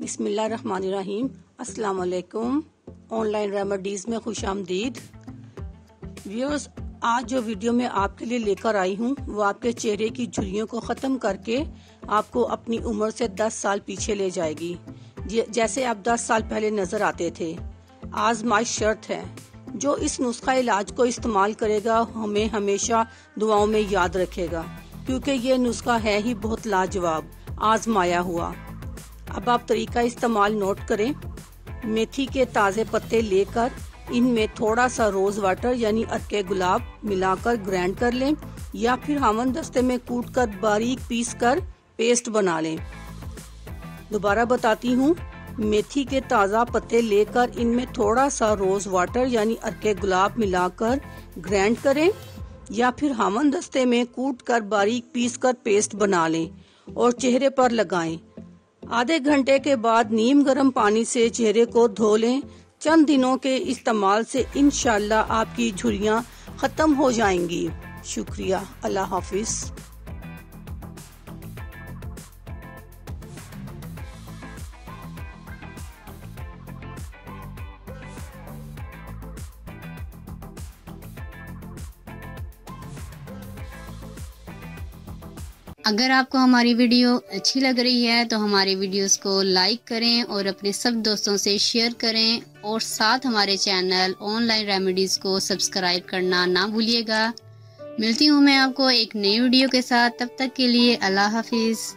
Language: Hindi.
बिस्मिल्लाहिर्रहमानिर्रहीम। अस्सलाम वालेकुम। ऑनलाइन रेमेडीज में खुश आमदीद। व्यूअर्स, आज जो वीडियो मैं आपके लिए लेकर आई हूँ वो आपके चेहरे की झुर्रियों को ख़त्म करके आपको अपनी उम्र से 10 साल पीछे ले जाएगी, जैसे आप 10 साल पहले नजर आते थे। आजमाइश शर्त है, जो इस नुस्खा इलाज को इस्तेमाल करेगा हमें हमेशा दुआओं में याद रखेगा, क्योंकि ये नुस्खा है ही बहुत लाजवाब, आजमाया हुआ। अब आप तरीका इस्तेमाल नोट करें। मेथी के ताज़े पत्ते लेकर इनमें थोड़ा सा रोज वाटर यानी अर्के गुलाब मिलाकर ग्राइंड कर लें, या फिर हामन दस्ते में कूट कर बारीक पीस कर पेस्ट बना लें। दोबारा बताती हूँ, मेथी के ताज़ा पत्ते लेकर इनमें थोड़ा सा रोज वाटर यानी अर्के गुलाब मिलाकर ग्राइंड करें, या फिर हामन दस्ते में कूट कर बारीक पीस कर पेस्ट बना लें और चेहरे पर लगाएं। आधे घंटे के बाद नीम गर्म पानी से चेहरे को धो लें। चंद दिनों के इस्तेमाल से इंशाल्लाह आपकी झुर्रियां खत्म हो जाएंगी। शुक्रिया। अल्लाह हाफिज। अगर आपको हमारी वीडियो अच्छी लग रही है तो हमारे वीडियोस को लाइक करें और अपने सब दोस्तों से शेयर करें, और साथ हमारे चैनल ऑनलाइन रेमेडीज़ को सब्सक्राइब करना ना भूलिएगा। मिलती हूँ मैं आपको एक नई वीडियो के साथ, तब तक के लिए अल्लाह हाफिज़।